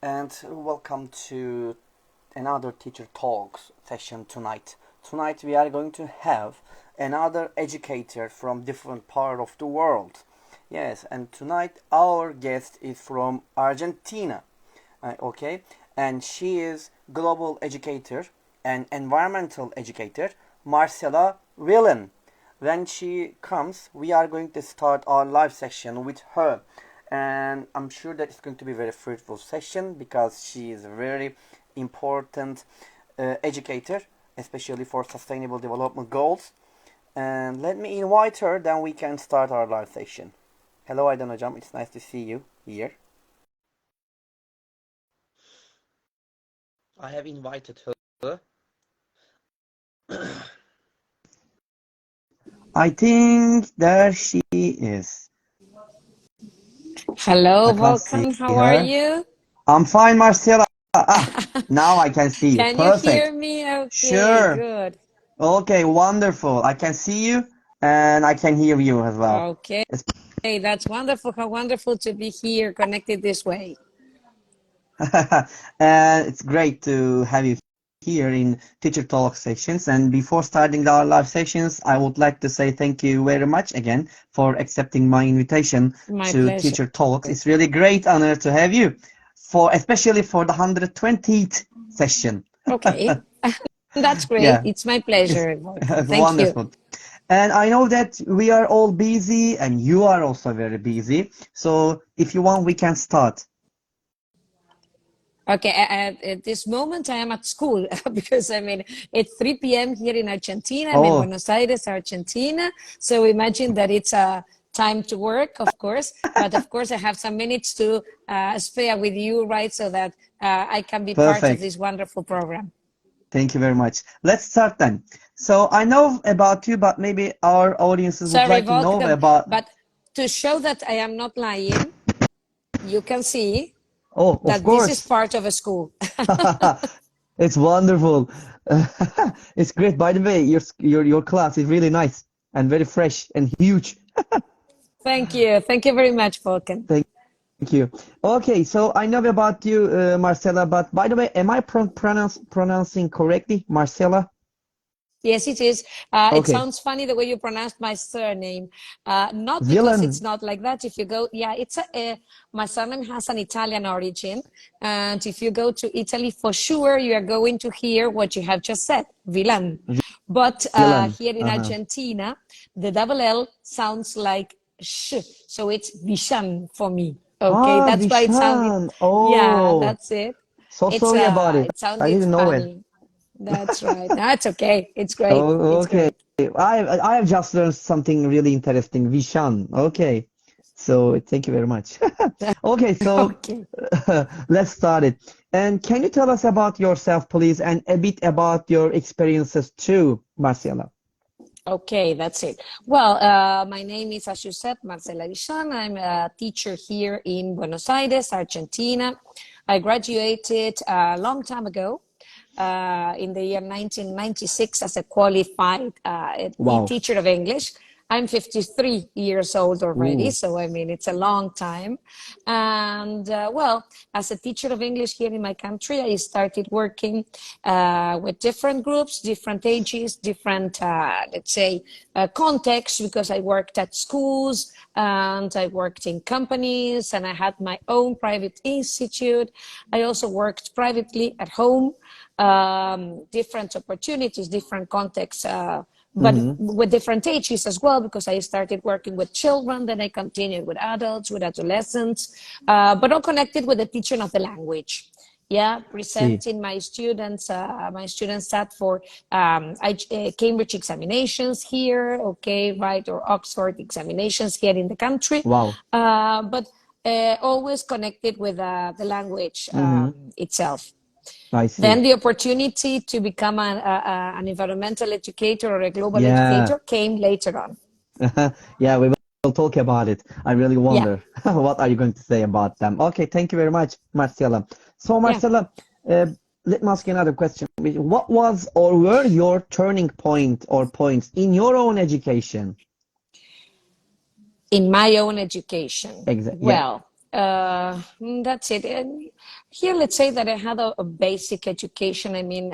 and welcome to another teacher talks session tonight. Tonight we are going to have another educator from different part of the world. Yes, and tonight our guest is from Argentina. Okay, and she is Global Educator and Environmental Educator, Marcela Villan. When she comes, we are going to start our live session with her, and I'm sure that it's going to be a very fruitful session because she is a very important educator, especially for sustainable development goals. And let me invite her, then we can start our live session. Hello Aydan Hocam, it's nice to see you here. I have invited her. I think there she is. Hello, I can't see Volkan. How are her. you? I'm fine, Marcela. Now I can see you. Can you hear Perfect. me? Okay, Sure. good. Okay, wonderful. I can see you and I can hear you as well. Okay, that's wonderful. How wonderful to be here connected this way. And it's great to have you here in Teacher Talk sessions. And before starting our live sessions, I would like to say thank you very much again for accepting my invitation My to pleasure. Teacher Talks. It's really great honor to have you, especially for the 120th session. Okay, that's great. Yeah, It's my it's, pleasure, Volkan. it's Thank you. wonderful. And I know that we are all busy and you are also very busy. So if you want, we can start. Okay, at this moment I am at school because it's 3 p.m. here in Argentina. I'm in Oh, Buenos Aires, Argentina. So imagine that it's a time to work, of course. But of course, I have some minutes to spare with you, right? So that I can be part of perfect. this wonderful program. Thank you very much. Let's start then. So I know about you, but maybe our audiences would Sorry, like to know Volkan, about. but to show that I am not lying, you can see Oh, of that this is course. part of a school. It's wonderful. It's great. By the way, your class is really nice and very fresh and huge. Thank you. Thank you very much, Volkan. Thank you. Okay, so I know about you, Marcela, but by the way, am I pronouncing correctly, Marcela? Yes, it is. It Okay. sounds funny the way you pronounced my surname. Not because it's Villain. not like that. If you go, yeah, my surname has an Italian origin. And if you go to Italy, for sure, you are going to hear what you have just said, Villan. But Villain. here in Uh-huh. Argentina, the double L sounds like sh. So it's Vishan for me. Okay, Ah, that's why it sounded, Vishan. yeah, Oh. that's it. So sorry about it. It I sounded didn't know it. funny. That's right. That's okay. It's great. Oh, It's okay. great. I have just learned something really interesting. Vishan. Okay. So thank you very much. Okay, so Okay. let's start it. And can you tell us about yourself, please, and a bit about your experiences too, Marcela? Okay, that's it. Well, my name is, as you said, Marcela Villan. I'm a teacher here in Buenos Aires, Argentina. I graduated a long time ago, in the year 1996 as a qualified Wow. teacher of English. I'm 53 years old already, Ooh. so it's a long time. And well, as a teacher of English here in my country, I started working with different groups, different ages, different, let's say, contexts, because I worked at schools and I worked in companies and I had my own private institute. I also worked privately at home, different opportunities, different contexts. But Mm-hmm. with different ages as well, because I started working with children, then I continued with adults, with adolescents, but all connected with the teaching of the language. Yeah, See. presenting my students sat for Cambridge examinations here, okay, right, or Oxford examinations here in the country, Wow. but always connected with the language Mm-hmm. itself. I Then see. the opportunity to become an environmental educator or a global Yeah. educator came later on. Yeah, we will talk about it. I really Yeah, wonder what are you going to say about them. Okay, thank you very much, Marcela. So, yeah. Marcela, uh, let me ask you another question. What was or were your turning point or points in your own education? In my own education. Exactly. Yeah. Well, that's it. Here, let's say that I had a basic education. I mean,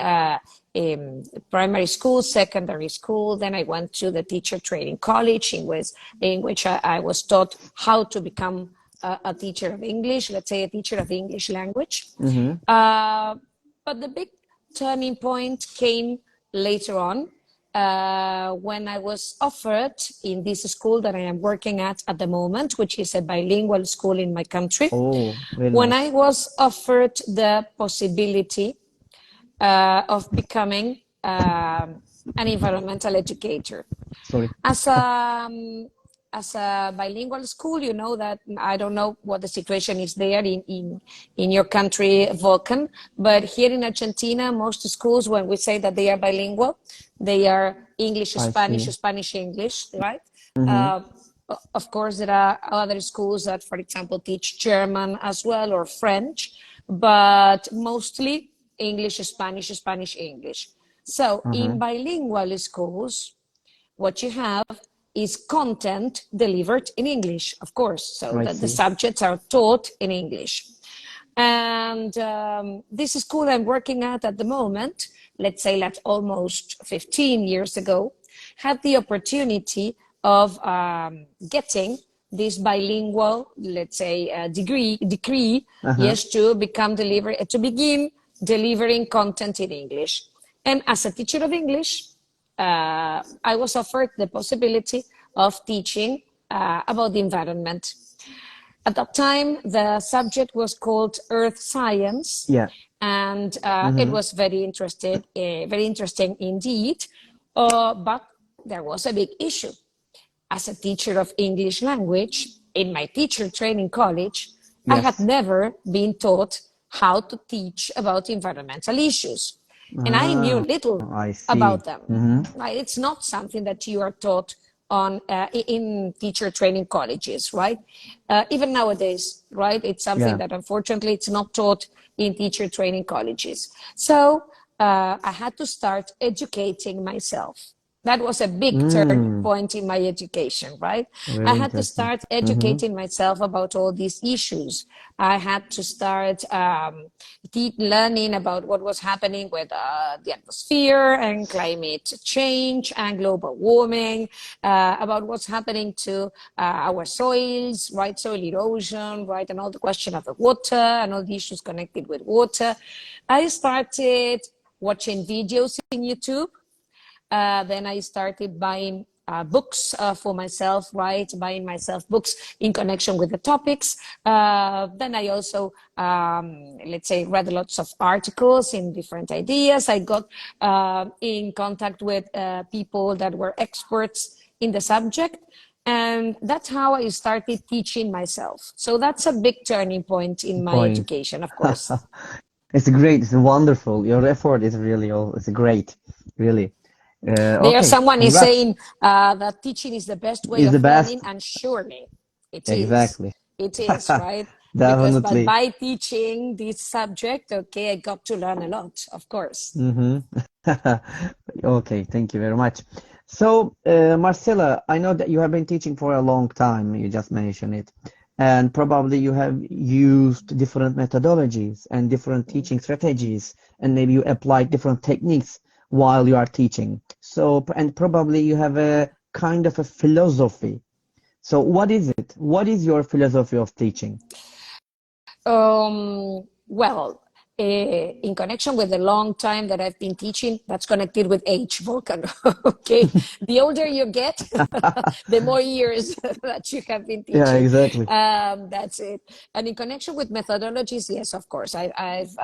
primary school, secondary school. Then I went to the teacher training college, in which I was taught how to become a teacher of English, let's say a teacher of English language. Mm-hmm. Uh, but the big turning point came later on when I was offered in this school that I am working at the moment, which is a bilingual school in my country. Oh, very When I nice. was offered the possibility of becoming an environmental educator. Sorry. As a, as a bilingual school, you know that I don't know what the situation is there in your country, Vulcan, but here in Argentina, most schools, when we say that they are bilingual, they are English, I Spanish, see. Spanish, English, right? Mm-hmm. Uh, of course, there are other schools that, for example, teach German as well or French, but mostly English, Spanish, Spanish, English. So Uh-huh. in bilingual schools, what you have is content delivered in English, of course, so I that the see. subjects are taught in English. And this school I'm working at the moment, let's say that's almost 15 years ago, had the opportunity of getting this bilingual, let's say, decree, Uh-huh. yes, to begin delivering content in English. And as a teacher of English, I was offered the possibility of teaching about the environment. At that time, the subject was called Earth Science, Yeah. and it Mm-hmm. was very interesting indeed. But there was a big issue. As a teacher of English language in my teacher training college, I had Yes. never been taught how to teach about environmental issues. And I knew Ah, little I see. about them. Mm-hmm. Right? It's not something that you are taught in teacher training colleges, right? Even nowadays, right? It's something Yeah. that unfortunately it's not taught in teacher training colleges. So I had to start educating myself. That was a big turning Mm, point in my education, right? I very had to interesting. start Mm-hmm. educating myself about all these issues. I had to start learning about what was happening with the atmosphere and climate change and global warming, about what's happening to our soils, right? Soil erosion, right? And all the question of the water and all the issues connected with water. I started watching videos in YouTube. Then I started buying books for myself, right? Buying myself books in connection with the topics. Then I also, let's say, read lots of articles in different ideas. I got in contact with people that were experts in the subject. And that's how I started teaching myself. So that's a big turning point in my Point. education, of course. It's great. It's wonderful. Your effort is really all. It's great. Really. There, Okay. someone is Congrats. saying that teaching is the best way Is the of learning, best. and surely it is. Exactly. It is, right? Because Definitely. by teaching this subject, okay, I got to learn a lot, of course. Mm-hmm. Okay, thank you very much. So, Marcela, I know that you have been teaching for a long time. You just mentioned it. And probably you have used different methodologies and different teaching strategies, and maybe you applied different techniques while you are teaching. So, and probably you have a kind of a philosophy. So, what is it? What is your philosophy of teaching? Well, in connection with the long time that I've been teaching, that's connected with age, Volcan. Okay, the older you get, the more years that you have been Yeah, teaching. exactly. That's it. And in connection with methodologies, yes, of course. I've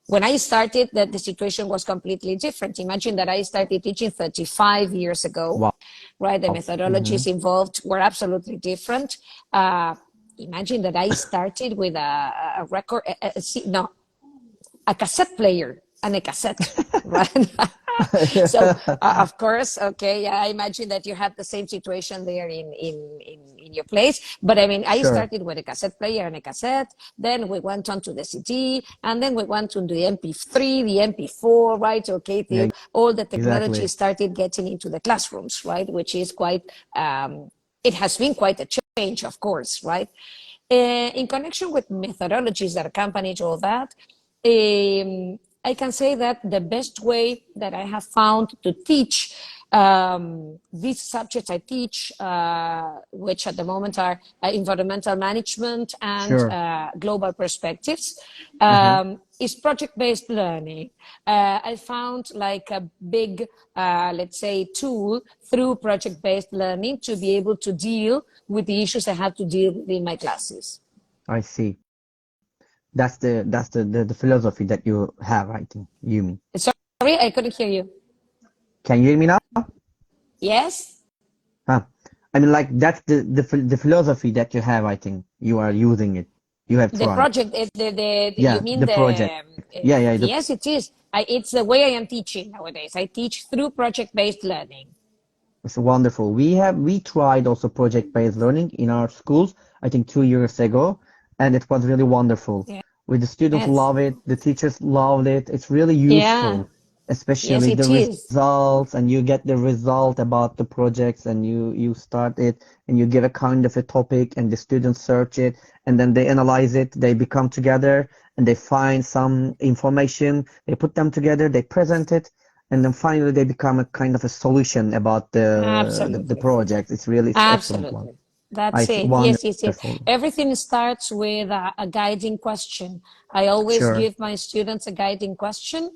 when I started, that the situation was completely different. Imagine that I started teaching 35 years ago, Wow. right? The Mm-hmm. methodologies involved were absolutely different. Uh, Imagine that I started with a record, no, a cassette player and a cassette, right? So of course, okay, I imagine that you have the same situation there in your place. But I mean, I Sure. started with a cassette player and a cassette. Then we went on to the CD, and then we went to the MP3, the MP4, right? Okay, Yeah, all the technology exactly. started getting into the classrooms, right? Which is quite, it has been quite a change, of course, right? In connection with methodologies that accompany all that, I can say that the best way that I have found to teach these subjects I teach, which at the moment are environmental management and Sure. global perspectives, Uh-huh. is project-based learning. I found like a big, let's say, tool through project-based learning to be able to deal with the issues I have to deal with in my classes. I see. That's the philosophy that you have, I think, you mean. Sorry, I couldn't hear you. Can you hear me now? Yes? Huh. I mean, like that's the philosophy that you have, I think. You are using it. You have The tried. project, you Yeah, mean the project. Yeah, yeah, yes, it is. It's the way I am teaching nowadays. I teach through project-based learning. it's wonderful. We tried also project-based learning in our schools, I think 2 years ago, and it was really wonderful. With the students Yes. love it, the teachers loved it. It's really Yeah. useful, Yes, especially the it is. results, and you get the result about the projects, and you start it, and you give a kind of a topic, and the students search it, and then they analyze it. They become together, and they find some information. They put them together. They present it, and then finally they become a kind of a solution about the Absolutely. project. It's excellent one. Absolutely. I That's see. it. Yes, yes, yes. Wonderful. Everything starts with a guiding question. I always Sure. give my students a guiding question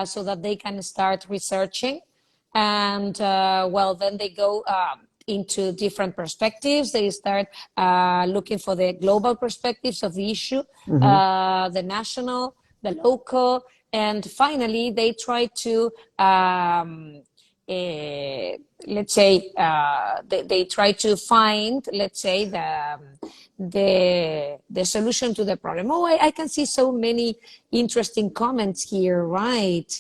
so that they can start researching. And well, then they go into different perspectives. They start looking for the global perspectives of the issue, Hmm. the national, the local, and finally they try to uh, let's say they try to find, let's say, the solution to the problem. Oh, I can see so many interesting comments here, right?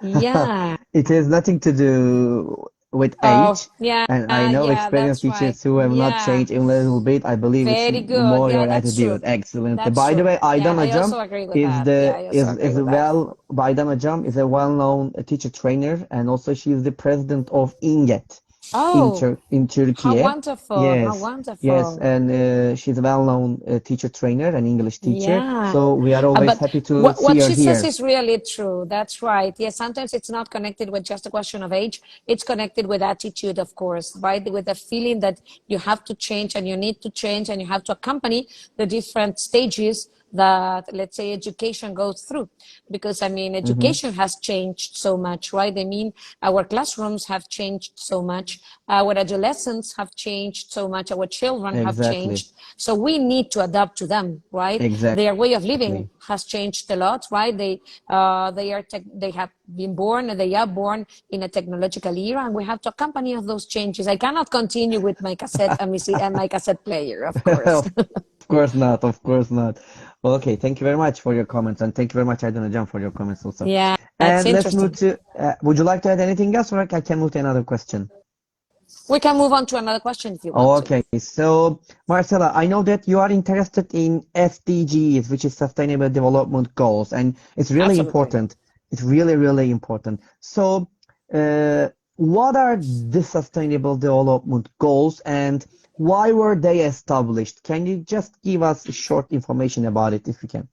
Yeah. It has nothing to do with Oh, age, yeah, and I know yeah, experienced that's right. teachers who have not Yeah, changed a little bit. I believe it's very good. more Yeah, your that's attitude. true. Excellent. That's By the true. way, Yeah, Aydan I Hocam also agree with is that. Yeah, I also agree with that. Baydan Hocam is a well-known teacher trainer, and also she is the president of INGET Oh, In how Turkey. wonderful. How Yes, yes, wonderful. and she's a well-known teacher trainer and English teacher. Yeah. So we are always But happy to see what her she says here. is really true. That's right. Yes, sometimes it's not connected with just a question of age. It's connected with attitude, of course, right? With the feeling that you have to change and you need to change and you have to accompany the different stages that, let's say, education goes through. Because, I mean, Hmm. education has changed so much, right? I mean, our classrooms have changed so much. Our adolescents have changed so much. Our children have Exactly, changed. So we need to adapt to them, right? Their way of living exactly. has changed a lot, right? They have been born and they are born in a technological era, and we have to accompany those changes. I cannot continue with my cassette and my cassette player, of course. Of course not, of course not. Well, okay, thank you very much for your comments, and thank you very much, Aidan Hocam, for your comments also. Yeah, it's And let's move interesting. to, would you like to add anything else, or I can move to another question? We can move on to another question if you want to. Okay, so Marcela, I know that you are interested in SDGs, which is Sustainable Development Goals, and it's really Absolutely. important. It's really, really important. So, uh, what are the Sustainable Development Goals and why were they established? Can you just give us short information about it if you can?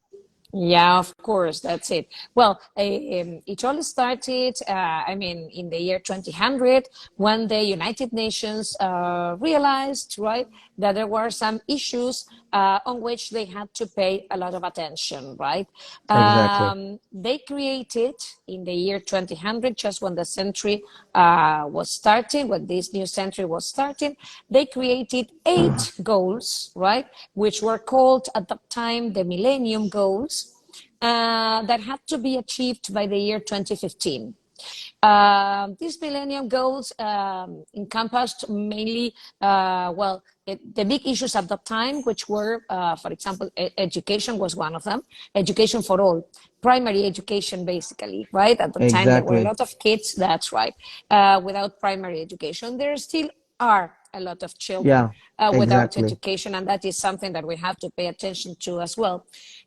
Yeah, of course, that's it. Well, it all started, I mean, in the year 2000 when the United Nations realized, right, that there were some issues on which they had to pay a lot of attention, right? Exactly. They created in the year 2000, just when the century was starting, when this new century was starting, they created 8 goals, right, which were called at that time the Millennium Goals, that had to be achieved by the year 2015. These Millennium Goals encompassed mainly, the big issues at that time, which were, for example, education was one of them, education for all, primary education, basically, right? At the time, there were a Exactly. lot of kids, that's right, without primary education. There still are a lot of children Yeah, without exactly. education, and that is something that we have to pay attention to as well.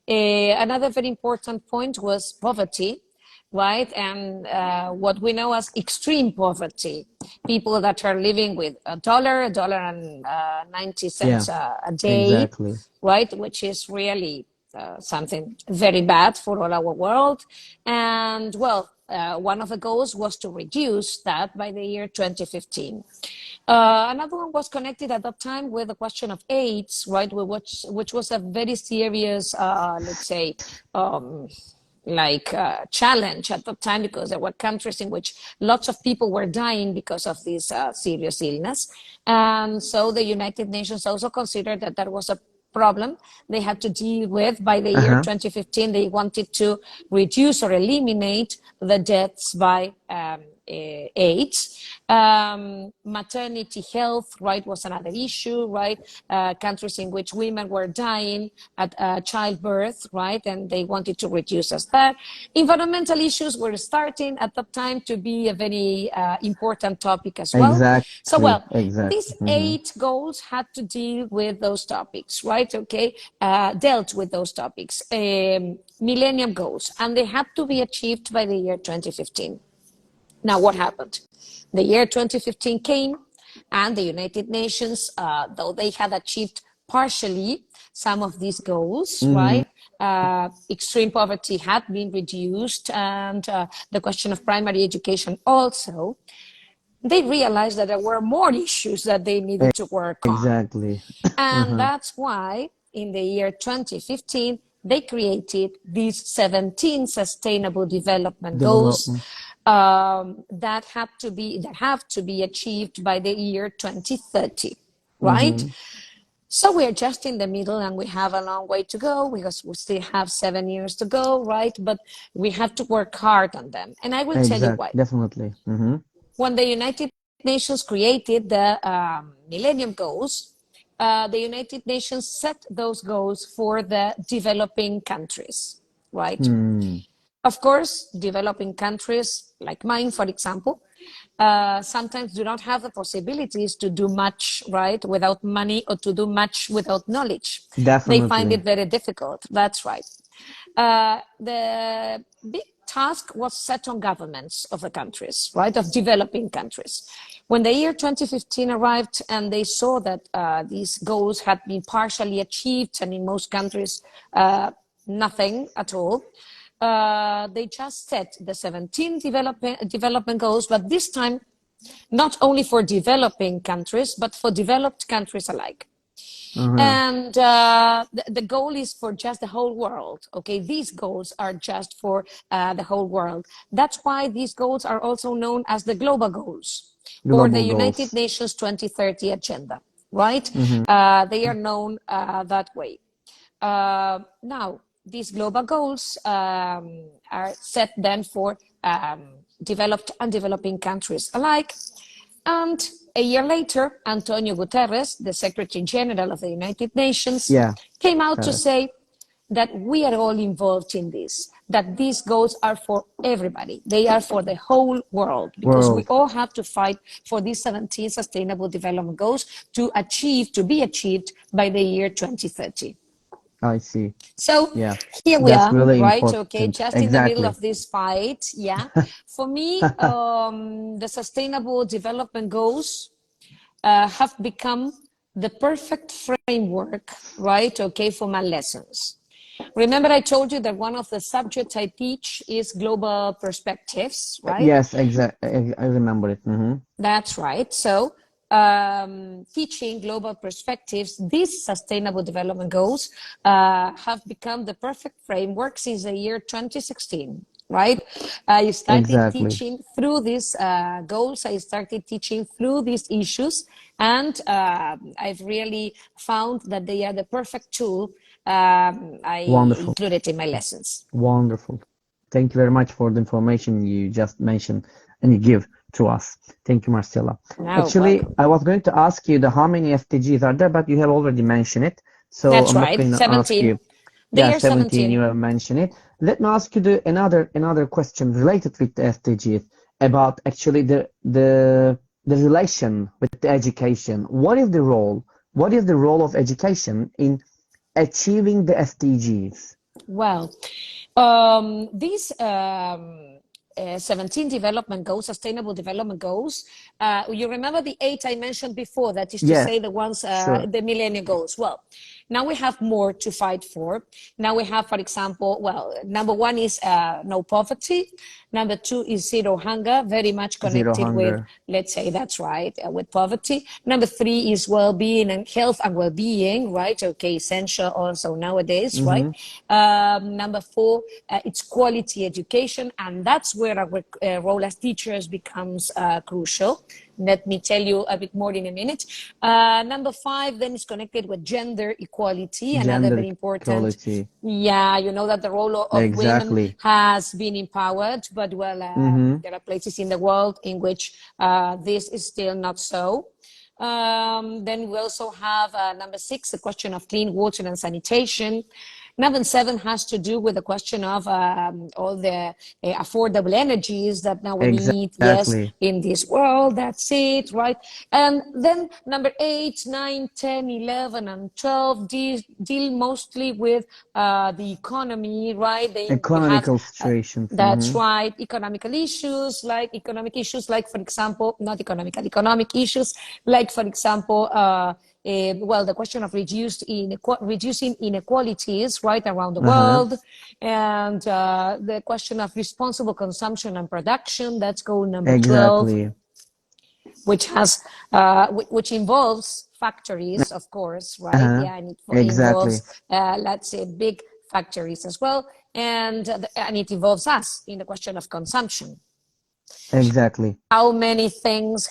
Another very important point was poverty. right? And what we know as extreme poverty, people that are living with a dollar and 90 Yeah, cents a day, exactly. right? Which is really something very bad for all our world. And well, one of the goals was to reduce that by the year 2015. Another one was connected at that time with the question of AIDS, right? Which was a very serious, let's say, um, challenge at the time because there were countries in which lots of people were dying because of this serious illness. And so the United Nations also considered that that was a problem they had to deal with. By the year Uh-huh. 2015, they wanted to reduce or eliminate the deaths by AIDS. Maternity health, right, was another issue, right? Countries in which women were dying at childbirth, right, and they wanted to reduce as that. Environmental issues were starting at that time to be a very important topic as well. So, Exactly, well, exactly. these 8 goals had to deal with those topics, right? Okay, dealt with those topics, millennium goals, and they had to be achieved by the year 2015. Now, what happened? The year 2015 came, and the United Nations, though they had achieved partially some of these goals, Mm-hmm. right? Extreme poverty had been reduced, and the question of primary education also. They realized that there were more issues that they needed to work on. Exactly. And Uh-huh. that's why in the year 2015, they created these 17 sustainable development goals Development. that have to be achieved by the year 2030, right? Mm-hmm. So we are just in the middle and we have a long way to go because we still have 7 years to go, right? But we have to work hard on them. And I will tell you why. Definitely. Mm-hmm. When the United Nations created the Millennium Goals, the United Nations set those goals for the developing countries, right? Hmm. Of course, developing countries like mine, for example, sometimes do not have the possibilities to do much, right, without money or to do much without knowledge. They find Definitely. it very difficult. That's right. The big task was set on governments of the countries, right, of developing countries. When the year 2015 arrived and they saw that these goals had been partially achieved, and in most countries, nothing at all, they just set the 17 development goals, but this time not only for developing countries, but for developed countries alike. Uh-huh. And the goal is for just the whole world. Okay, these goals are just for the whole world. That's why these goals are also known as the global goals or the Global United goals. Nations 2030 agenda, right? Mm-hmm. They are known that way. Now, these global goals are set then for developed and developing countries alike. And a year later, Antonio Guterres, the Secretary General of the United Nations, Yeah. came out to Terrace. say that we are all involved in this, that these goals are for everybody. They are for the whole world because we World. all have to fight for these 17 sustainable development goals to be achieved by the year 2030. I see. So Yeah. here we That's are, really right? Okay, important. just in the middle Exactly. of this fight. Yeah. For me, the sustainable development goals have become the perfect framework, right? Okay, for my lessons. Remember, I told you that one of the subjects I teach is global perspectives, right? Yes, exactly. I remember it. Mm-hmm. That's right. So, teaching global perspectives, these sustainable development goals have become the perfect framework since the year 2016, right? I started Exactly. teaching through these goals, I started teaching through these issues, and I've really found that they are the perfect tool I Wonderful. included in my lessons. Wonderful. Thank you very much for the information you just mentioned and you give to us. Thank you, Marcela. No, Actually, welcome. I was going to ask you the how many SDGs are there, but you have already mentioned it. So That's I'm not right, going to ask 17. you. The Yeah, year 17, 17. you have mentioned it. Let me ask you another question related with the SDGs about actually the relation with the education. What is the role? What is the role of education in achieving the SDGs? Well, these 17 development goals, sustainable development goals. You remember the 8 I mentioned before, that is to Yeah, say the ones, sure. the millennium goals. Well, now we have more to fight for. Now we have, for example, well, number 1 is no poverty. Number 2 is zero hunger, very much Zero connected with, hunger. let's say, that's right, with poverty. Number 3 is well-being and health and well-being, right? Okay, essential also nowadays, right? Number 4, it's quality education, and that's where our role as teachers becomes crucial. Let me tell you a bit more in a minute. Number 5 then is connected with gender equality, another Gender very important. equality. Yeah, you know that the role of women Exactly. has been empowered, but well, there are places in the world in which this is still not so. Then we also have number 6, the question of clean water and sanitation. Number 7 has to do with the question of all the affordable energies that now we need, yes, Exactly. in this world. That's it, right? And then number 8, 9, 10, 11, and 12 deal mostly with the economy, right? We have Economical situations. that's right. Economic issues, like, for example, not economic issues, like, for example, well, the question of reducing inequalities right around the Uh-huh. world, and the question of responsible consumption and production. That's goal number 12, Exactly. which involves factories, of course, right? Uh-huh. Yeah, and it Exactly. involves, let's say, big factories as well, and it involves us in the question of consumption. Exactly. How many things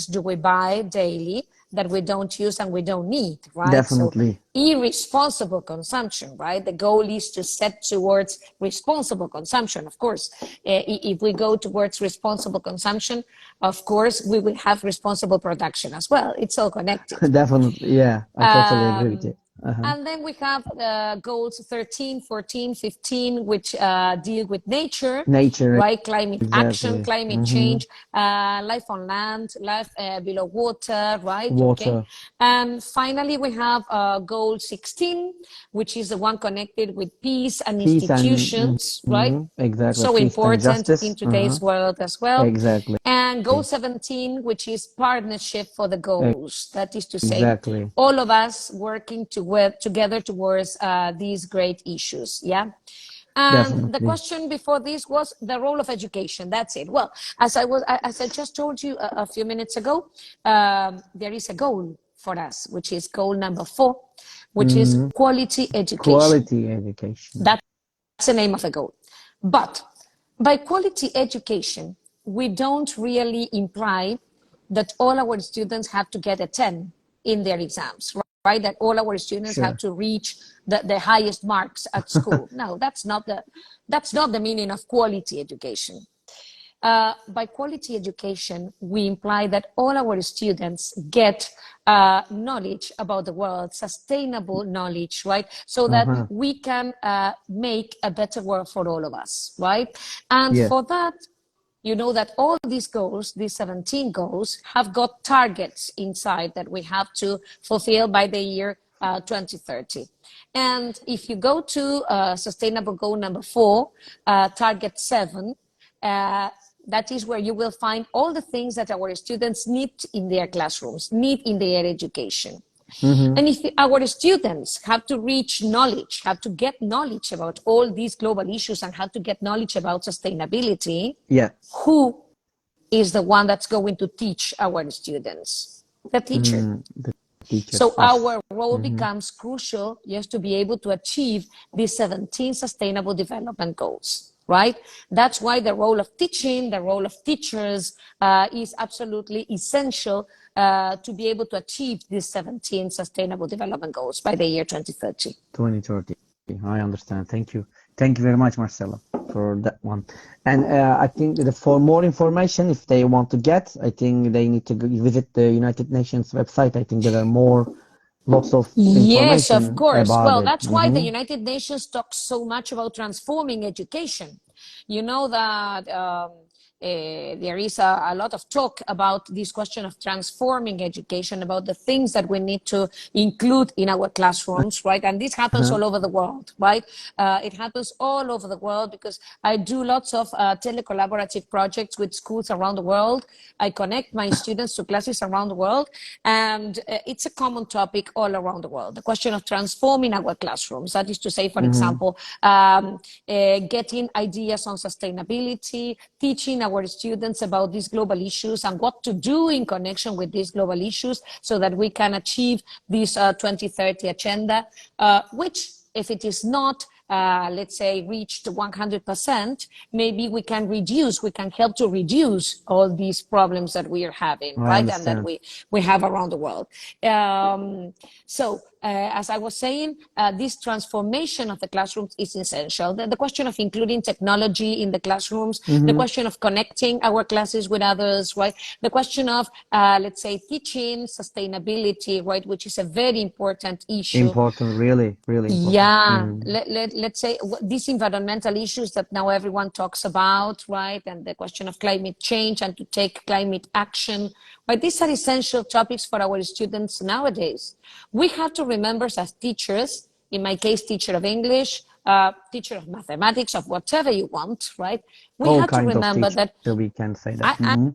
do we buy daily that we don't use and we don't need, right? So Definitely. irresponsible consumption, right? The goal is to set towards responsible consumption. Of course, if we go towards responsible consumption, of course, we will have responsible production as well. It's all connected. Definitely. Yeah, I totally agree with Um, you. Uh-huh. and then we have goals 13, 14, 15, which deal with nature, Nature. right? Climate action, Exactly. climate change, life on land, life below water, right? Okay. Water. And finally, we have goal 16, which is the one connected with peace and Peace and institutions, right? exactly. So Peace and important in justice. Uh-huh. today's world as well. Exactly. And goal 17, which is partnership for the goals. That is to say, Exactly. all of us working together towards these great issues. Yeah. And the Definitely. question before this was the role of education. That's it. Well, as I just told you a few minutes ago, there is a goal for us, which is goal number 4, which is Mm-hmm. quality education. Quality education. That's the name of the goal. But by quality education, we don't really imply that all our students have to get a 10 in their exams, right? That all our students have Sure. to reach the highest marks at school. No, that's not the meaning of quality education. By quality education, we imply that all our students get knowledge about the world, sustainable knowledge, right? So that Uh-huh. we can make a better world for all of us, right? And Yeah. for that, you know that all these goals, these 17 goals, have got targets inside that we have to fulfill by the year 2030. And if you go to sustainable goal number 4, target 7, that is where you will find all the things that our students need in their classrooms, need in their education. Mm-hmm. And if our students have to reach knowledge, have to get knowledge about all these global issues and have to get knowledge about sustainability, Yeah. who is the one that's going to teach our students? The teacher. The teachers, So us. our role Mm-hmm. becomes crucial just to be able to achieve these 17 sustainable development goals, right? That's why the role of teaching, the role of teachers is absolutely essential to be able to achieve these 17 sustainable development goals by the year 2030. 2030. I understand. Thank you. Thank you very much, Marcela, for that one. And I think that for more information, if they want to get, I think they need to visit the United Nations website. I think there are lots of Yes, of information course. about Well, it. that's why the United Nations talks so much about transforming education. You know that there is a lot of talk about this question of transforming education, about the things that we need to include in our classrooms, right? And this happens Uh-huh. all over the world, right? It happens all over the world because I do lots of telecollaborative projects with schools around the world. I connect my students to classes around the world, and it's a common topic all around the world. The question of transforming our classrooms, that is to say, for example, getting ideas on sustainability, teaching our students about these global issues and what to do in connection with these global issues so that we can achieve this 2030 agenda, which, if it is not let's say, reached 100%, maybe we can help to reduce all these problems that we are having, I right? And that understand. we have around the world. As I was saying, this transformation of the classrooms is essential. The question of including technology in the classrooms, the Mm-hmm. question of connecting our classes with others, right? The question of, let's say, teaching sustainability, right, which is a very important issue. Important, really, really important. Yeah, Mm. let's say these environmental issues that now everyone talks about, right? And the question of climate change and to take climate action, right? These are essential topics for our students nowadays. We have to remember as teachers, in my case, teacher of English, teacher of mathematics, of whatever you want, right? We All have to kind of remember teacher, that we can say that. I, I, Mm-hmm.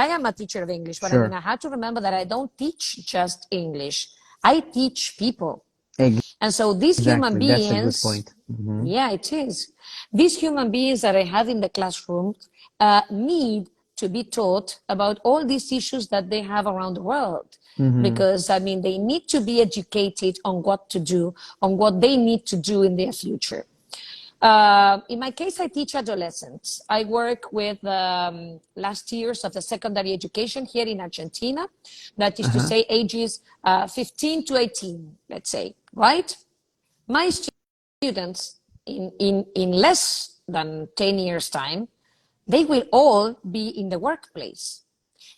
I am a teacher of English, but I mean, Sure. I have to remember that I don't teach just English. I teach people. And so these human Exactly. That's a good beings, point. Mm-hmm. yeah, it is. These human beings that I have in the classroom need to be taught about all these issues that they have around the world. Mm-hmm. Because, I mean, they need to be educated on what to do, on what they need to do in their future. In my case, I teach adolescents. I work with last years of the secondary education here in Argentina. That is to Uh-huh. say, ages 15 to 18, let's say, right? My students in less than 10 years' time, they will all be in the workplace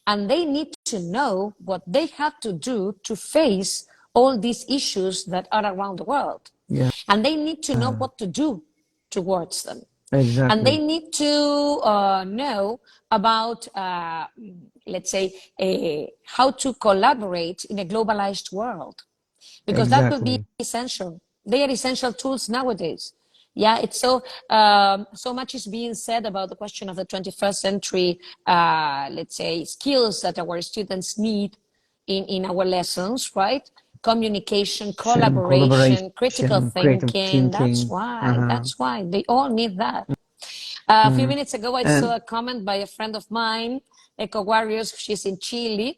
and they need to know what they have to do to face all these issues that are around the world. Yeah. And they need to know what to do towards them. And they Exactly. need to know about, let's say, how to collaborate in a globalized world because that will be Exactly. essential. They are essential tools nowadays. Yeah, it's so so much is being said about the question of the 21st century, let's say, skills that our students need in our lessons, right? Communication, collaboration, critical Collaboration, creative thinking. That's thinking. why. Uh-huh. That's why they all need that. A few Mm. minutes ago, I And saw a comment by a friend of mine, Eco Warriors. She's in Chile.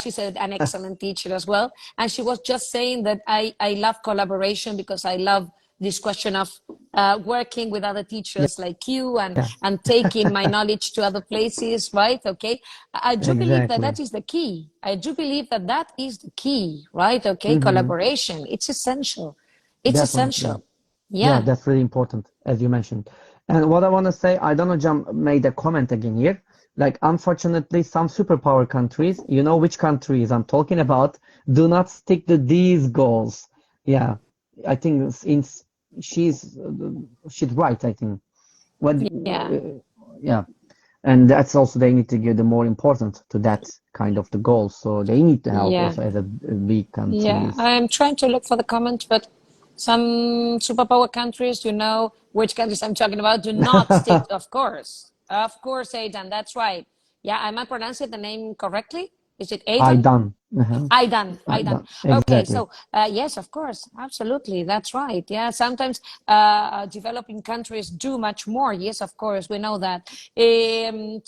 She's an excellent teacher as well. And she was just saying that I love collaboration because I love this question of working with other yeah, teachers like you yeah, and taking my knowledge to other places, right? Okay. I do believe that exactly. that is the key. I do believe that that is the key, right? Okay. Mm-hmm. Collaboration. It's essential. It's Definitely. essential. Yeah, Yeah. that's really important, as you mentioned. And what I want to say, I don't know, John made a comment again here. Like, unfortunately, some superpower countries, you know which countries I'm talking about, do not stick to these goals. Yeah, I think she's she's right, I think. What, Yeah. yeah, and that's also they need to give the more important to that kind of the goals. So they need to help Yeah. also as a big Yeah, countries. I'm trying to look for the comment, but some superpower countries, you know which countries I'm talking about, do not stick, of course, Aidan, that's right. Yeah, am I pronouncing the name correctly? Is it I Aidan? done. Uh-huh. Aidan, I Aidan. done. Okay, Exactly. so yes, of course, absolutely, that's right. Yeah, sometimes developing countries do much more. Yes, of course, we know that.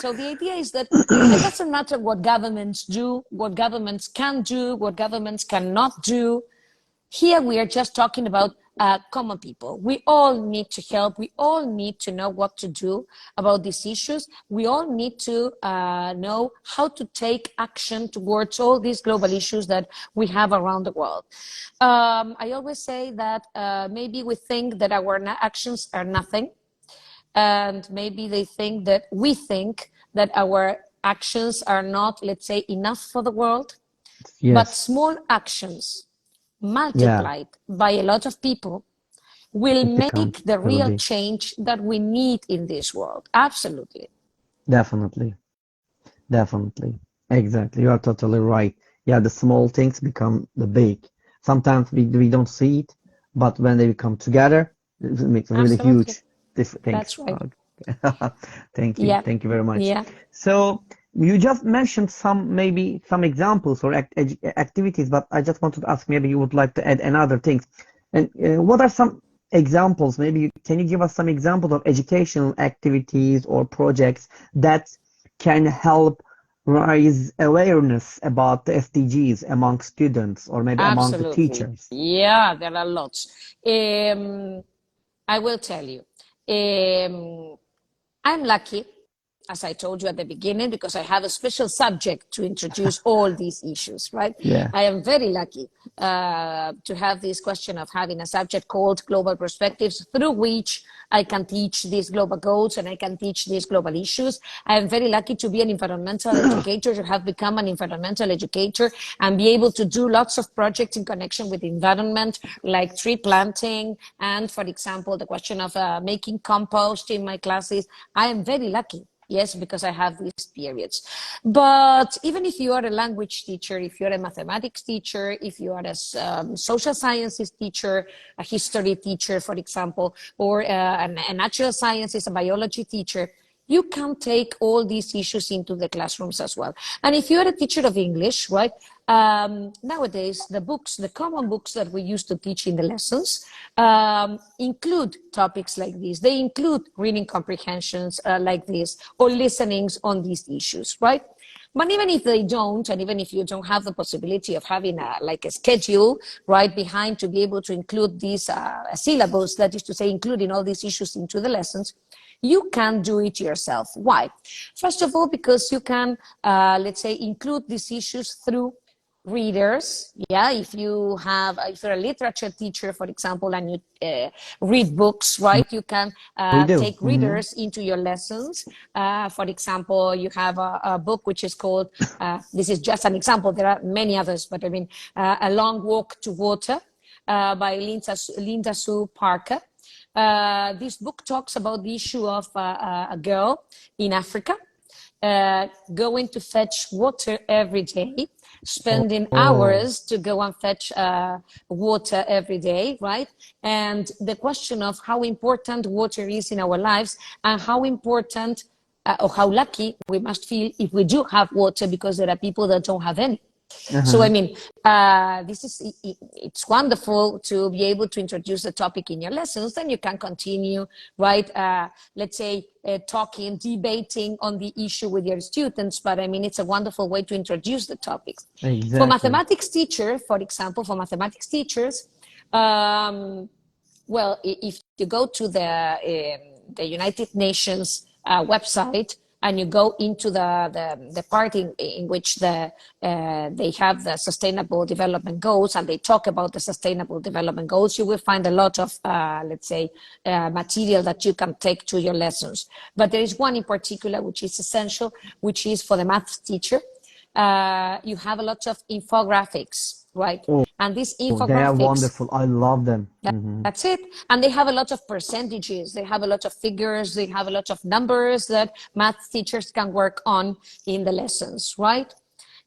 So the idea is that it doesn't matter what governments do, what governments can do, what governments cannot do. Here we are just talking about common people. We all need to help. We all need to know what to do about these issues. We all need to know how to take action towards all these global issues that we have around the world. I always say that maybe we think that our actions are nothing, and maybe they think that we think that our actions are not, let's say, enough for the world. But Yes. small actions Yeah. multiplied by a lot of people will It become make the really real big. change that we need in this world. Absolutely. Definitely. Definitely. Exactly. You are totally right. Yeah, the small things become the big. Sometimes we don't see it, but when they come together, it makes a really Absolutely. huge difference. Thanks. That's right. Thank you. Yeah. Thank you very much. Yeah. So you just mentioned maybe some examples or activities, but I just wanted to ask, maybe you would like to add another things. And what are some examples? Maybe can you give us some examples of educational activities or projects that can help raise awareness about the SDGs among students or maybe among the Absolutely. teachers? Yeah, there are lots. Um, I will tell you. I'm lucky, as I told you at the beginning, because I have a special subject to introduce all these issues, right? Yeah. I am very lucky to have this question of having a subject called Global Perspectives, through which I can teach these global goals and I can teach these global issues. I am very lucky to be an environmental educator, to have become an environmental educator and be able to do lots of projects in connection with the environment, like tree planting and, for example, the question of making compost in my classes. I am very lucky. Yes, because I have these periods. But even if you are a language teacher, if you're a mathematics teacher, if you are a social sciences teacher, a history teacher, for example, or a natural sciences, a biology teacher, you can take all these issues into the classrooms as well. And if you're a teacher of English, right, nowadays the books, the common books that we used to teach in the lessons, include topics like this. They include reading comprehensions like this, or listenings on these issues, right? But even if they don't, and even if you don't have the possibility of having like a schedule right behind to be able to include these syllables, that is to say, including all these issues into the lessons, you can do it yourself. Why? First of all, because you can, let's say, include these issues through readers. Yeah, if you're a literature teacher, for example, and you read books, right, you can We do. take readers into your lessons. For example, you have a book which is called, this is just an example, there are many others, but I mean, A Long Walk to Water by Linda Sue Parker. This book talks about the issue of a girl in Africa going to fetch water every day, spending Oh. hours to go and fetch water every day, right? And the question of how important water is in our lives, and how important or how lucky we must feel if we do have water, because there are people that don't have any. So, I Uh-huh. mean, it's wonderful to be able to introduce the topic in your lessons. Then you can continue, right? Let's say talking, debating on the issue with your students. But I mean, it's a wonderful way to introduce the topic. For Exactly. mathematics teacher, for example, for mathematics teachers, um, well, if you go to the United Nations website and you go into the part in which they have the Sustainable Development Goals, and they talk about the Sustainable Development Goals, you will find a lot of, let's say, material that you can take to your lessons. But there is one in particular which is essential, which is for the math teacher. You have a lot of infographics, right? Oh, And these they are infographics, wonderful. I love them. Hmm. that's it. And they have a lot of percentages, they have a lot of figures, they have a lot of numbers that math teachers can work on in the lessons, right?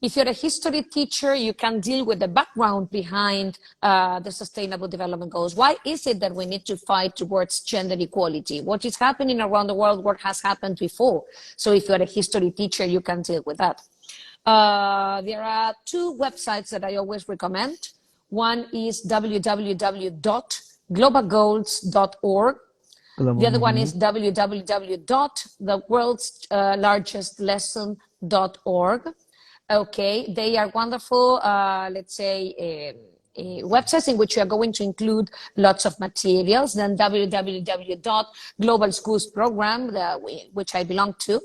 If you're a history teacher, you can deal with the background behind the Sustainable Development Goals. Why is it that we need to fight towards gender equality? What is happening around the world? What has happened before? So if you're a history teacher, you can deal with that. There are two websites that I always recommend. One is www.globalgoals.org. The other one is www.theworldslargestlesson.org. Okay, they are wonderful, let's say, websites in which we are going to include lots of materials. Then www.globalschools.program, which I belong to,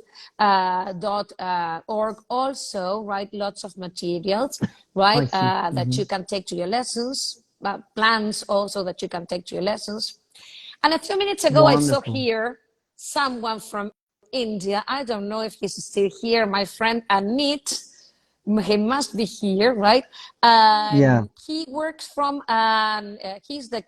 .org also, right? Lots of materials, I right? see. That Hmm. you can take to your lessons, plans also that you can take to your lessons. And a few minutes ago, I saw Wonderful. here someone from India. I don't know if he's still here, my friend Amit. he must be here, right? Yeah, He works from, he's the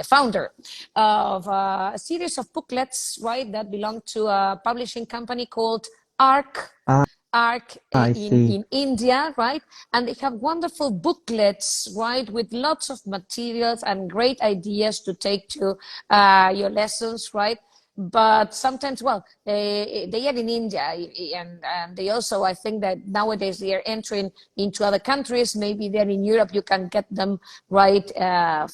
founder of a series of booklets, right, that belong to a publishing company called ARC. I, ARC I see. in India, right? And they have wonderful booklets, right, with lots of materials and great ideas to take to your lessons, right? But sometimes, well, they are in India, and they also, I think that nowadays they are entering into other countries. Maybe they're in Europe, you can get them right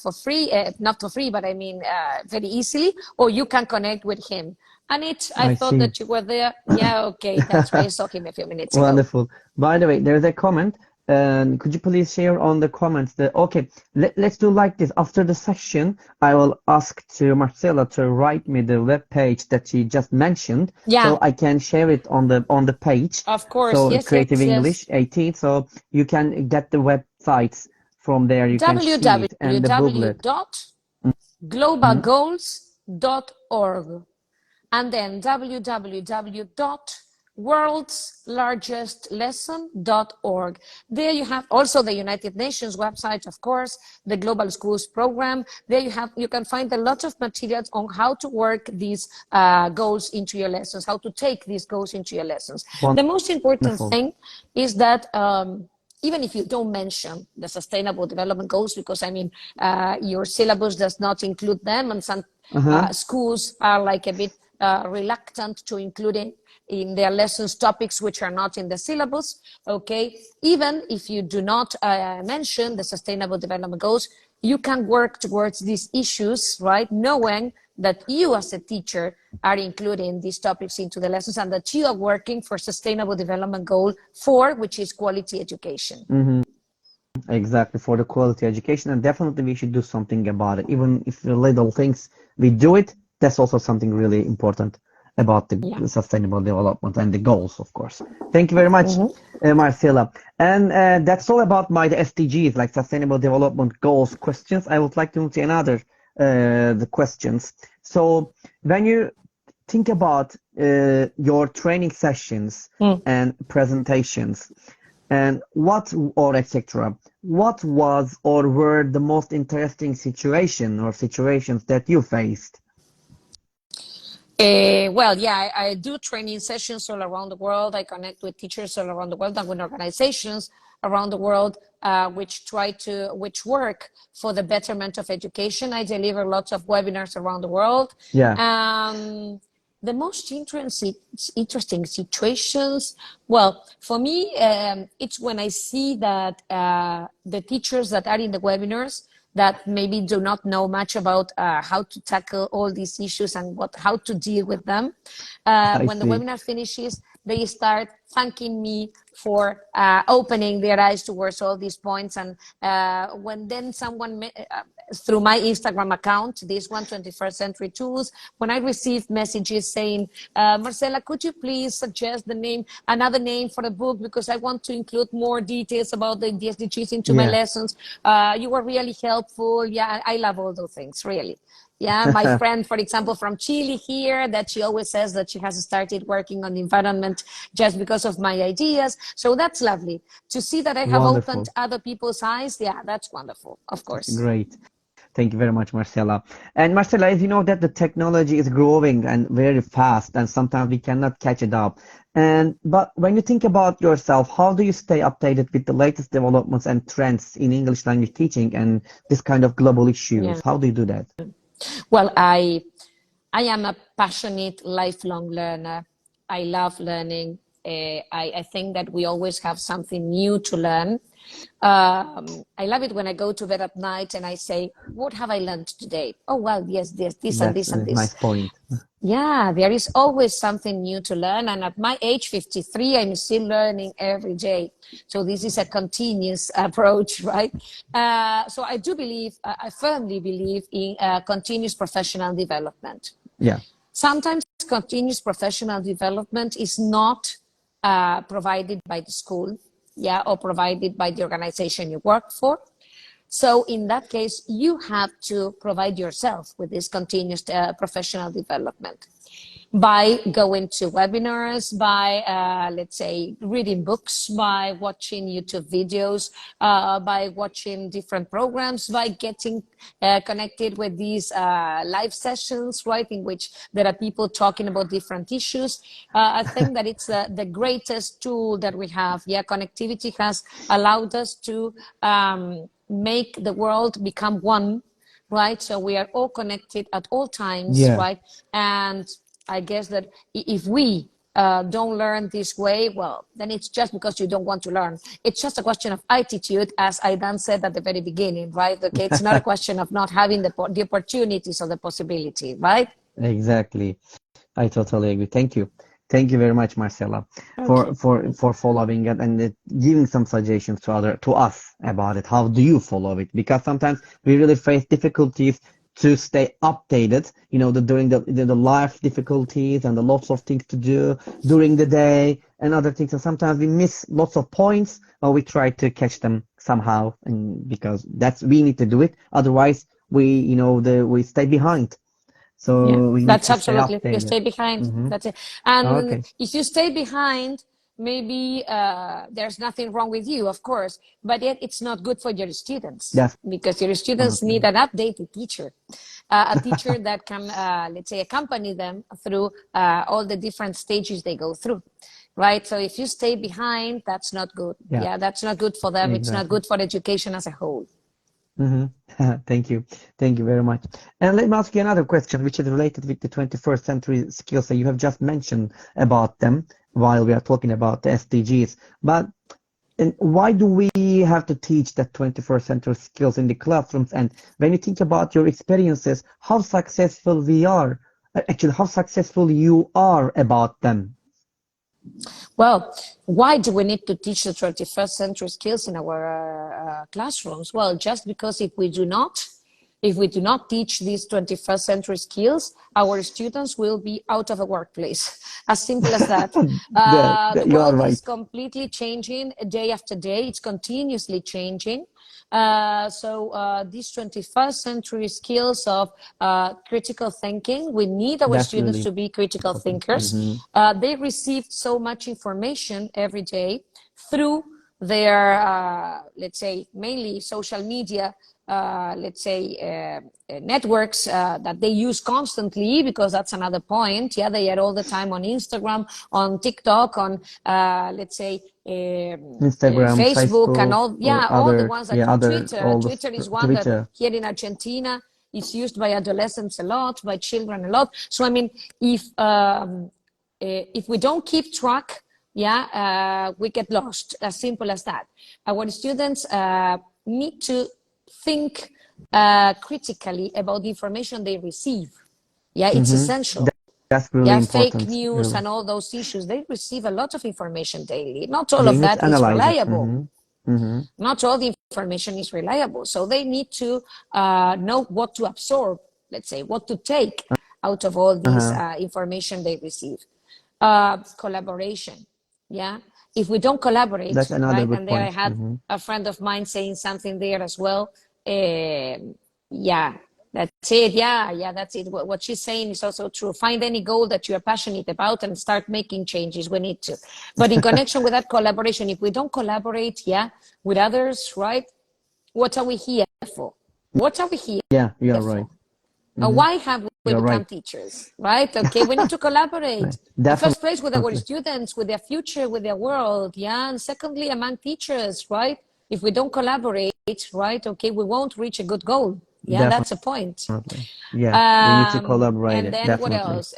for free, not for free, but I mean very easily, or you can connect with him. And I I thought see. that you were there. Yeah, okay, that's why I saw him a few minutes ago. Wonderful. By the way, there's a comment. And could you please share on the comments that okay, let's do like this. After the section, I will ask to Marcela to write me the web page that she just mentioned, Yeah, so I can share it on the page. of course. So Yes, Creative yes, English yes. 18, so you can get the websites from there. You can see it and the booklet. Mm-hmm. www.globalgoals.org, and then www.worldslargestlesson.org. There you have also the United Nations website, of course, the Global Schools Program. There you can find a lot of materials on how to work these goals into your lessons, how to take these goals into your lessons. The most important Wonderful. thing is that even if you don't mention the Sustainable Development Goals, because I mean, your syllabus does not include them, and some Uh-huh. schools are like a bit reluctant to include in their lessons topics which are not in the syllabus. Okay, even if you do not mention the Sustainable Development Goals, you can work towards these issues, right? Knowing that you as a teacher are including these topics into the lessons, and that you are working for Sustainable Development Goal 4, which is quality education. Mm-hmm. Exactly, for the quality education, and definitely we should do something about it. Even if the little things we do it, that's also something really important about the Yeah. sustainable development and the goals, of course. Thank you very much, Mhm. Marcela. And that's all about my the SDGs, like Sustainable Development Goals questions. I would like to move to another the questions. So when you think about your training sessions Mm. and presentations, and what or etc. What was or were the most interesting situation or situations that you faced? Well, yeah, I do training sessions all around the world. I connect with teachers all around the world and with organizations around the world which work for the betterment of education. I deliver lots of webinars around the world. Yeah, Um, the most interesting situations, well, for me, it's when I see that the teachers that are in the webinars that maybe do not know much about how to tackle all these issues and how to deal with them. I When the see. webinar finishes, they start thanking me for opening their eyes towards all these points. And when then someone, through my Instagram account, this one 21st Century Tools, when I receive messages saying, Marcela, could you please suggest another name for the book, because I want to include more details about the SDGs into my Yeah. lessons. You were really helpful. Yeah, I love all those things, really. Yeah, my friend, for example, from Chile here, that she always says that she has started working on the environment just because of my ideas. So that's lovely. To see that I have opened Wonderful. other people's eyes, yeah, that's wonderful, of course. Great. Thank you very much, Marcela. And Marcela, as you know that the technology is growing and very fast, and sometimes we cannot catch it up. And but when you think about yourself, how do you stay updated with the latest developments and trends in English language teaching and this kind of global issues? Yeah. How do you do that? Well, I am a passionate lifelong learner. I love learning. I think that we always have something new to learn. I love it when I go to bed at night and I say, what have I learned today? Oh, well, yes, this and That's this and a this. nice point. Yeah, there is always something new to learn. And at my age, 53, I'm still learning every day. So this is a continuous approach, right? So I do believe, I firmly believe in continuous professional development. Yeah, Sometimes continuous professional development is not provided by the school, yeah, or provided by the organization you work for. So in that case, you have to provide yourself with this continuous professional development. by going to webinars, by, let's say, reading books, by watching YouTube videos, by watching different programs, by getting connected with these live sessions, right, in which there are people talking about different issues. I think that it's the greatest tool that we have. Yeah, connectivity has allowed us to make the world become one, right? So we are all connected at all times, Yeah. right? And I guess that if we don't learn this way, well, then it's just because you don't want to learn. It's just a question of attitude, as Aidan said at the very beginning, right? Okay, it's not a question of not having the opportunities or the possibility, right? Exactly. I totally agree. Thank you. Thank you very much, Marcela, Okay. for following it and giving some suggestions to us about it. How do you follow it? Because sometimes we really face difficulties to stay updated, during the life difficulties and the lots of things to do during the day and other things. And sometimes we miss lots of points, or we try to catch them somehow, and because we need to do it. Otherwise, we stay behind. Yeah, So we need that's to stay absolutely. You updated. stay behind. Mm-hmm. That's it. And Okay. if you stay behind, maybe there's nothing wrong with you, of course, but yet it's not good for your students because your students need Definitely. an updated teacher, a teacher that can, let's say, accompany them through all the different stages they go through. Right. So if you stay behind, that's not good. Yeah, Yeah, that's not good for them. It's not exactly. good for education as a whole. Mm-hmm. Thank you. Thank you very much. And let me ask you another question, which is related with the 21st century skills that you have just mentioned about them while we are talking about the SDGs. But and why do we have to teach that 21st century skills in the classrooms? And when you think about your experiences, how successful we are, actually, how successful you are about them? Well, why do we need to teach the 21st century skills in our classrooms? Well, just because if we do not teach these 21st century skills, our students will be out of a workplace. As simple as that. The You are world is right. completely changing day after day. It's continuously changing. So these 21st century skills of critical thinking, we need our That's students really to be critical important. thinkers. Mm-hmm. They receive so much information every day through their, let's say, mainly social media, let's say, networks that they use constantly, because that's another point. Yeah, they are all the time on Instagram, on TikTok, on, let's say, Instagram, Facebook, and Facebook, all, or yeah, all the other, ones that yeah, other, Twitter. all the Twitter is one that Twitter. here in Argentina is used by adolescents a lot, by children a lot. So I mean, if we don't keep track, yeah, we get lost. As simple as that. Our students need to think critically about the information they receive. Yeah, it's Mm-hmm. essential. That's really Yeah, fake important. news Really, and all those issues, they receive a lot of information daily. Not all they of need that to is analyze it. reliable. Mm-hmm. Mm-hmm. Not all the information is reliable. So they need to know what to absorb, let's say, what to take out of all these Uh-huh. information they receive. Collaboration. Yeah. If we don't That's collaborate, another right? good And there I point. had Mm-hmm. a friend of mine saying something there as well. Yeah, that's it. Yeah, that's it. What she's saying is also true. Find any goal that you're passionate about and start making changes. We need to. But in connection with that collaboration, if we don't collaborate, yeah, with others, right? What are we here for? What are we here Yeah, you are right. for? Mm-hmm. Why have we You are become right. teachers, right? Okay, we need to collaborate. Right. In first place, with our Definitely. students, with their future, with their world, yeah. And secondly, among teachers, right? If we don't collaborate, right? Okay, we won't reach a good goal. Yeah, that's a point. Definitely. Yeah, we need to collaborate And it. then what Definitely. else?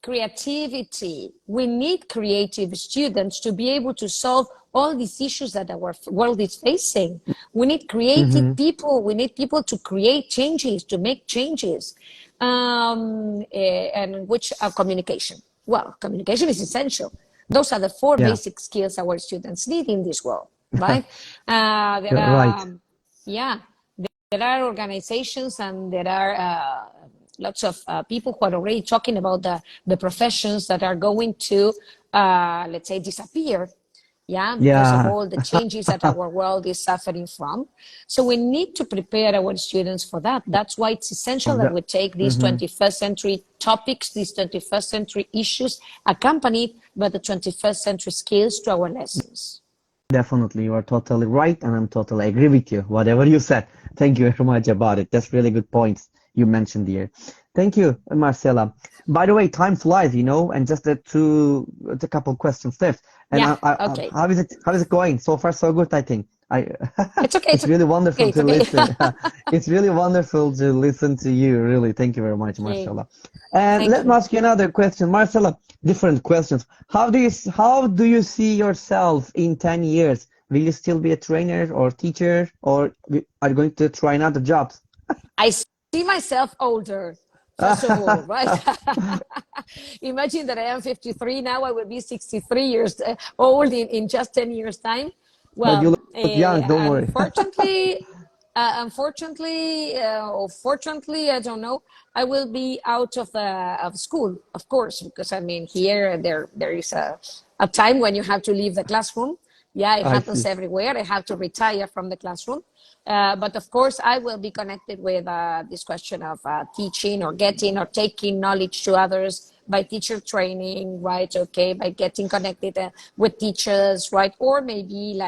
Creativity. We need creative students to be able to solve all these issues that our world is facing. We need creative Mm-hmm. people. We need people to create changes, to make changes. And which are communication. Well, communication is essential. Those are the four Yeah, basic skills our students need in this world, right? There you're are, right. yeah, there are organizations and there are lots of people who are already talking about the professions that are going to, let's say, disappear. yeah, because of Yeah, all the changes that our world is suffering from. So we need to prepare our students for that. That's why it's essential that we take these mhm. 21st century topics, these 21st century issues, accompanied by the 21st century skills to our lessons. Definitely, you are totally right, and I'm totally agree with you. Whatever you said, thank you very much about it. That's really good points you mentioned here. Thank you, Marcela. By the way, time flies, and just a couple questions left. And Yeah, okay. how is it going? So far, so good, I think. It's okay, It's really okay, wonderful it's to okay. listen. It's really wonderful to listen to you. Really, thank you very much, Okay, Marcela. And thank let me you. ask you another question, Marcela. Different questions. How do you see yourself in 10 years? Will you still be a trainer or teacher, or are you going to try another jobs? I see myself older, first of all, right? Imagine that I am 53 now, I will be 63 years old in just 10 years' time. But you Well, look young, don't worry. or fortunately, I don't know. I will be out of school, of course, because I mean here there is a time when you have to leave the classroom. Yeah, it I happens see. everywhere. I have to retire from the classroom. But of course, I will be connected with this question of teaching or getting or taking knowledge to others by teacher training, right? Okay, by getting connected with teachers, right? Or maybe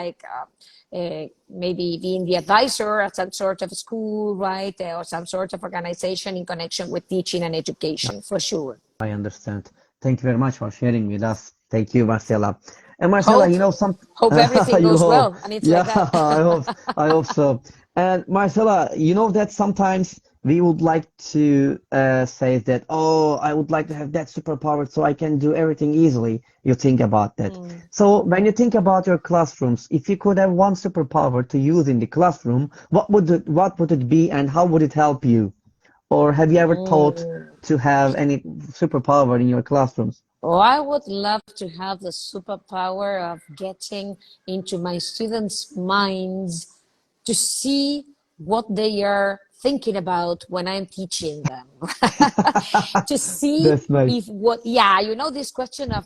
maybe being the advisor at some sort of school, right? Or some sort of organization in connection with teaching and education, for sure. I understand. Thank you very much for sharing with us. Thank you, Marcela. And Marcela, Hope hope everything you goes hope. well, and it's Yeah, like that. I hope so. And Marcela, you know that sometimes we would like to say that, oh, I would like to have that superpower so I can do everything easily. You think about that. Mm. So when you think about your classrooms, if you could have one superpower to use in the classroom, what would it be and how would it help you? Or have you ever thought Mm. to have any superpower in your classrooms? Oh, I would love to have the superpower of getting into my students' minds to see what they are thinking about when I'm teaching them. To see That's nice. if what, yeah, this question of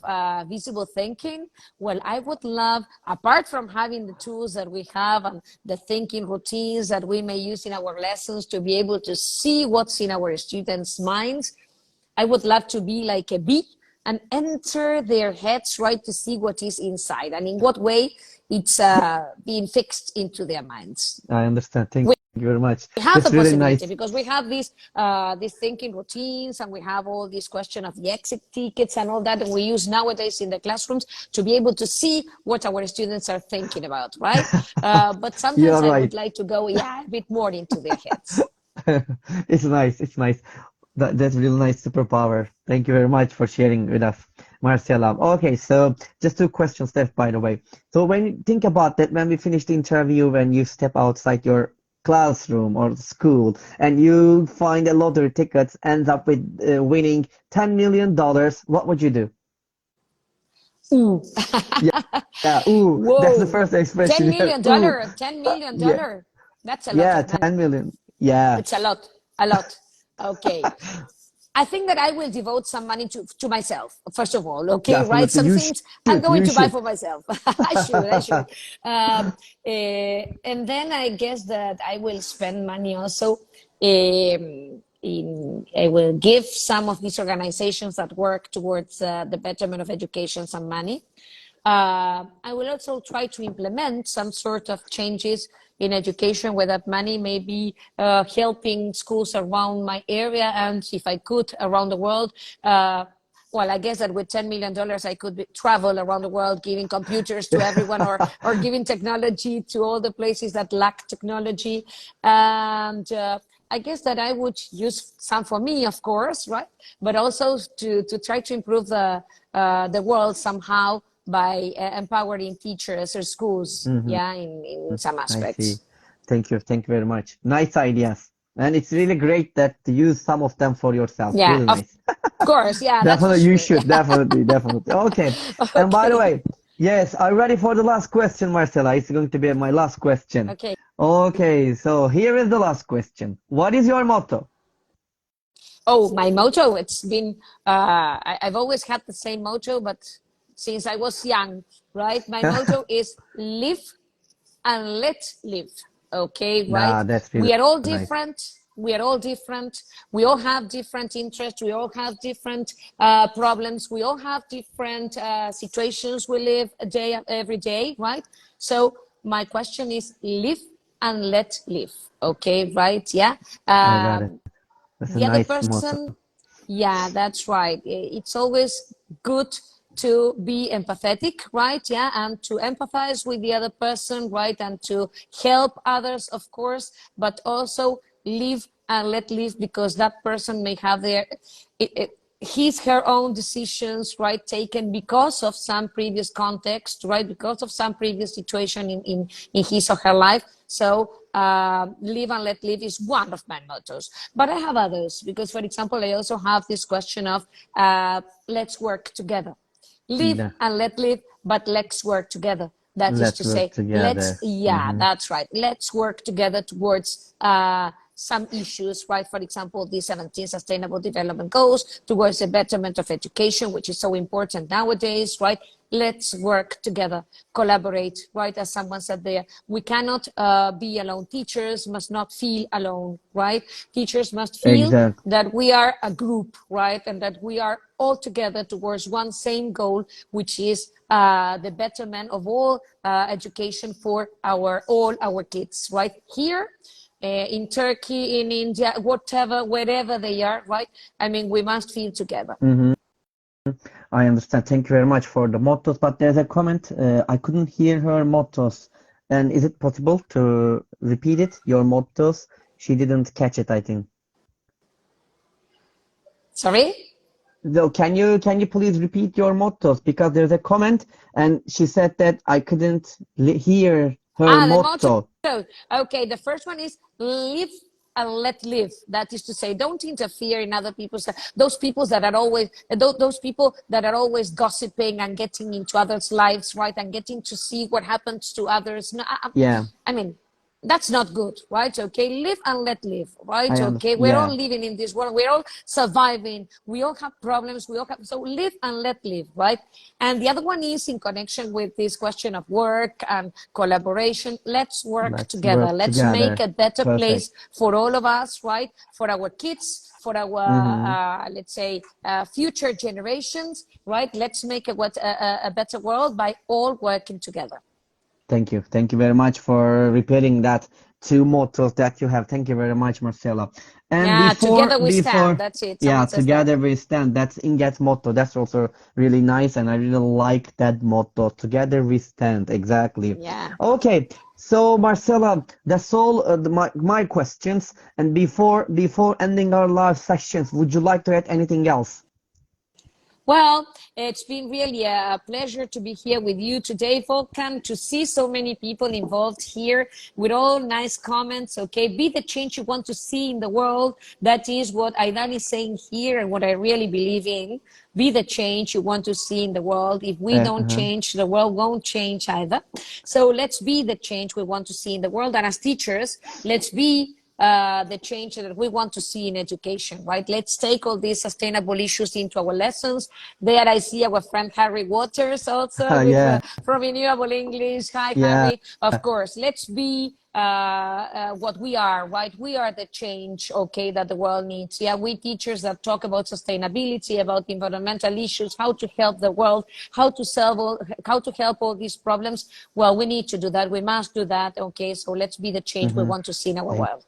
visible thinking. Well, I would love, apart from having the tools that we have and the thinking routines that we may use in our lessons to be able to see what's in our students' minds, I would love to be like a bee and enter their heads, right, to see what is inside and in what way it's being fixed into their minds. I understand. Thank We you very much. have the That's really possibility nice. because we have these thinking routines and we have all this question of the exit tickets and all that, and we use nowadays in the classrooms to be able to see what our students are thinking about, right? But You sometimes are I would right. like to go, yeah, a bit more into their heads. It's nice. It's nice. That's really nice superpower. Thank you very much for sharing with us, Marcela. Okay, so just two questions left, by the way. So when you think about that, when we finish the interview, when you step outside your classroom or school and you find a lottery tickets, ends up with winning $10 million, what would you do? Ooh. Yeah, yeah. Ooh, that's the Whoa. first expression $10 here. million, Ooh, dollar, $10 million. yeah, Dollar. That's a lot yeah, of money. 10 million. Yeah, It's a lot, a lot. Okay. I think that I will devote some money to myself, first of all, okay, right? definitely. Some You things I'm should. going You to buy should. for myself. I should, I should. And then I guess that I will spend money also I will give some of these organizations that work towards the betterment of education some money. I will also try to implement some sort of changes in education where that money may be helping schools around my area and if I could around the world. Well, I guess that with $10 million, I could travel around the world giving computers to everyone or giving technology to all the places that lack technology. And I guess that I would use some for me, of course, right? But also to try to improve the world somehow by empowering teachers or schools, Mhm. yeah, in some I see. aspects. Thank you. Thank you very much. Nice ideas. And it's really great that you use some of them for yourself. Yeah, Really of nice. course, yeah, that's for Definitely, you sure. should. Definitely, definitely. Okay. And by the Okay, way, yes, I'm ready for the last question, Marcela. It's going to be my last question. okay. Okay, so here is the last question. What is your motto? Oh, my motto, it's been, I've always had the same motto, but since I was young, right? My motto is live and let live. Okay, right? Nah, that's really We are all nice. different. We are all different. We all have different interests. We all have different problems. We all have different situations we live every day, right? So my question is live and let live. Okay, right? Yeah. I got it. That's a The other nice motto. person, yeah, that's right. It's always good to be empathetic, right? Yeah, and to empathize with the other person, right? And to help others, of course, but also live and let live, because that person may have his her own decisions, right, taken because of some previous context, right, because of some previous situation in his or her life. So live and let live is one of my mottos, but I have others, because for example I also have this question of let's work together. Live Yeah. and let live, but let's work together. That is Let's to work say, let's, together. yeah, that's right. Let's work together towards some issues, right? For example, the 17 Sustainable Development Goals, towards the betterment of education, which is so important nowadays, right? Let's work together, collaborate, right? As someone said there, we cannot be alone. Teachers must not feel alone, right? Teachers must feel Exactly. that we are a group, right? And that we are all together towards one same goal, which is the betterment of all education for all our kids, right? Here, in Turkey, in India, whatever, wherever they are, right? I mean, we must feel together. Mm-hmm. I understand. Thank you very much for the mottos. But there's a comment. I couldn't hear her mottos. And is it possible to repeat it, your mottos? She didn't catch it, I think. Sorry? So can you please repeat your mottos? Because there's a comment and she said that I couldn't hear her Ah, the motto. motto. Okay, the first one is live and let live. That is to say, don't interfere in other people's, those people that are always, those people that are always gossiping and getting into others' lives, right? And getting to see what happens to others. No, Yeah, I mean, that's not good, right? Okay, live and let live, right? I Okay, understand. we're all Yeah, living in this world, we're all surviving, we all have problems, we all have, so live and let live, right? And the other one is in connection with this question of work and collaboration. Let's work let's together, work let's make together. a better Perfect. place for all of us, right? For our kids, for our Mm-hmm. let's say future generations, right? Let's make a better world by all working together. Thank you. Thank you very much for repeating that two mottos that you have. Thank you very much, Marcela. And Yeah, before, together we stand. before, That's it. yeah, Someone says that. together we stand. That's Inget's motto. That's also really nice, and I really like that motto. Together we stand. Exactly. Yeah. Okay. So, Marcela, that's all my questions. And before ending our live sessions, would you like to add anything else? Well, it's been really a pleasure to be here with you today, Volkan, to see so many people involved here with all nice comments. Okay, be the change you want to see in the world. That is what Aidan is saying here and what I really believe in. Be the change you want to see in the world. If we don't Uh-huh. change, the world won't change either. So let's be the change we want to see in the world. And as teachers, let's be the change that we want to see in education, right? Let's take all these sustainable issues into our lessons. There I see our friend Harry Waters also with Yeah, from Renewable English. Hi, yeah. Harry. Of course, let's be what we are, right? We are the change, okay, that the world needs. Yeah, we teachers that talk about sustainability, about environmental issues, how to help the world, how to help all these problems. Well, we need to do that. We must do that, okay? So let's be the change we Mm-hmm. want to see in our Thank world.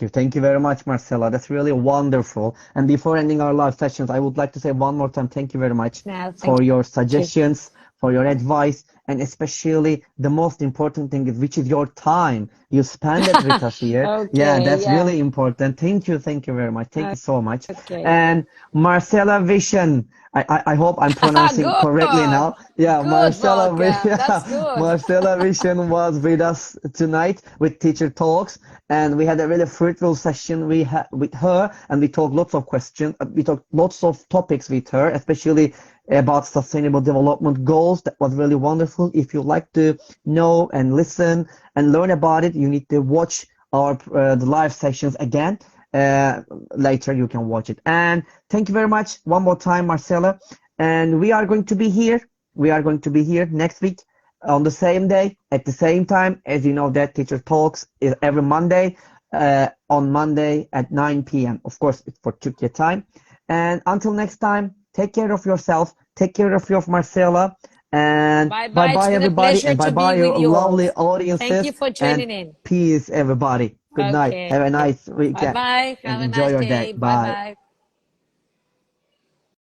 you. Thank you very much, Marcela. That's really wonderful. And before ending our live sessions, I would like to say one more time, thank you very much No, thank for your you. suggestions, for your advice, and especially the most important thing is, which is your time. You spend it with us here. Yeah, Okay, that's yeah. really important. Thank you. Thank you very much. Thank you so much. Okay. And Marcela Villan, I hope I'm pronouncing correctly Good. now. Yeah, Good, Marcela, Volkan. That's yeah, good. Marcela Villan was with us tonight with Teacher Talks, and we had a really fruitful session we had with her, and we talked lots of questions. We talked lots of topics with her, especially about sustainable development goals. That was really wonderful. If you like to know and listen and learn about it, you need to watch our the live sessions again. Uh, Later you can watch it. And thank you very much one more time, Marcela. And we are going to be here we are going to be here next week on the same day at the same time. As you know, that Teacher Talks is every Monday, on Monday at 9 p.m. Of course, it's for Turkey time. And until next time, take care of yourself. Take care of your Marcela. And Bye bye. It's bye-bye, been a everybody. pleasure And to be bye-bye, with your you all. lovely Thank audiences. you for And tuning in. peace, everybody. Good night. Okay. Have a nice Bye weekend. bye. And Have a enjoy nice your day. day. Bye Bye. bye.